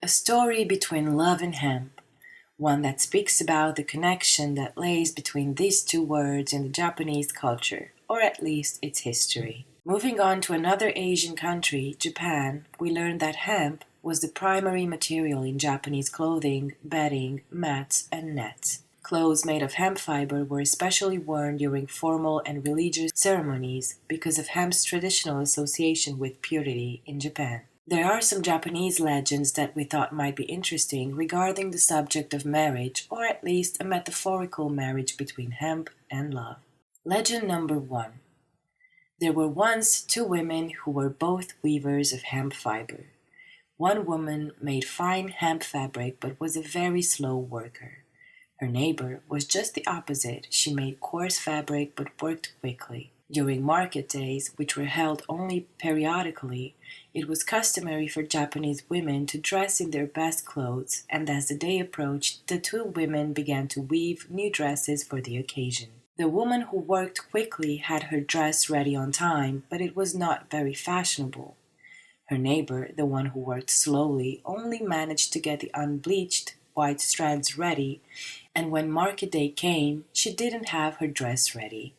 A story between love and hemp, one that speaks about the connection that lays between these two words in the Japanese culture, or at least its history. Moving on to another Asian country, Japan, we learned that hemp was the primary material in Japanese clothing, bedding, mats, and nets. Clothes made of hemp fiber were especially worn during formal and religious ceremonies because of hemp's traditional association with purity in Japan. There are some Japanese legends that we thought might be interesting regarding the subject of marriage, or at least a metaphorical marriage between hemp and love. Legend number 1. There were once two women who were both weavers of hemp fiber. One woman made fine hemp fabric but was a very slow worker. Her neighbor was just the opposite. She made coarse fabric but worked quickly. During market days, which were held only periodically, it was customary for Japanese women to dress in their best clothes, and as the day approached, the two women began to weave new dresses for the occasion. The woman who worked quickly had her dress ready on time, but it was not very fashionable. Her neighbor, the one who worked slowly, only managed to get the unbleached white strands ready, and when market day came, she didn't have her dress ready.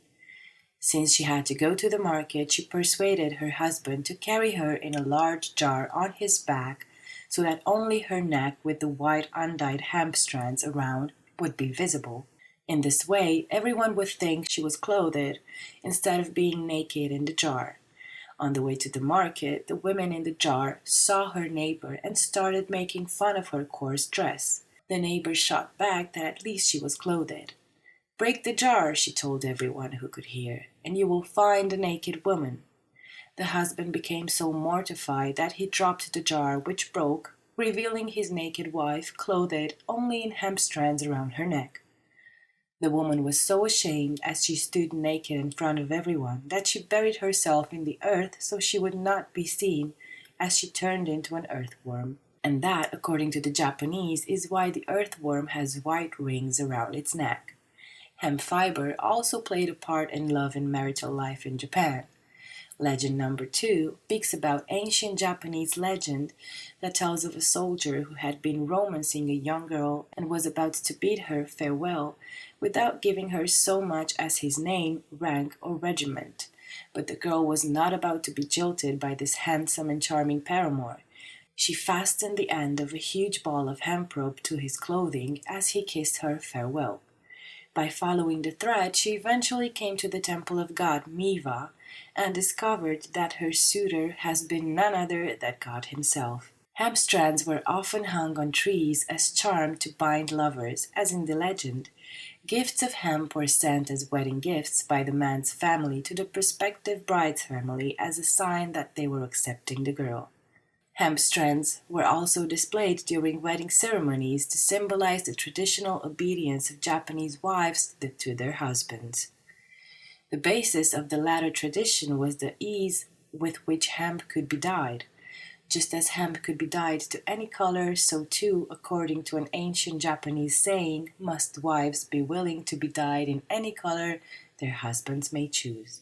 Since she had to go to the market, she persuaded her husband to carry her in a large jar on his back so that only her neck with the white undyed hemp strands around would be visible. In this way, everyone would think she was clothed instead of being naked in the jar. On the way to the market, the women in the jar saw her neighbor and started making fun of her coarse dress. The neighbor shot back that at least she was clothed. "Break the jar," she told everyone who could hear, "and you will find a naked woman." The husband became so mortified that he dropped the jar, which broke, revealing his naked wife clothed only in hemp strands around her neck. The woman was so ashamed as she stood naked in front of everyone that she buried herself in the earth so she would not be seen, as she turned into an earthworm. And that, according to the Japanese, is why the earthworm has white rings around its neck. Hemp fiber also played a part in love and marital life in Japan. Legend number 2 speaks about ancient Japanese legend that tells of a soldier who had been romancing a young girl and was about to bid her farewell without giving her so much as his name, rank, or regiment. But the girl was not about to be jilted by this handsome and charming paramour. She fastened the end of a huge ball of hemp rope to his clothing as he kissed her farewell. By following the thread, she eventually came to the temple of god Miva and discovered that her suitor has been none other than God himself. Hemp strands were often hung on trees as charm to bind lovers, as in the legend. Gifts of hemp were sent as wedding gifts by the man's family to the prospective bride's family as a sign that they were accepting the girl. Hemp strands were also displayed during wedding ceremonies to symbolize the traditional obedience of Japanese wives to their husbands. The basis of the latter tradition was the ease with which hemp could be dyed. Just as hemp could be dyed to any color, so too, according to an ancient Japanese saying, must wives be willing to be dyed in any color their husbands may choose.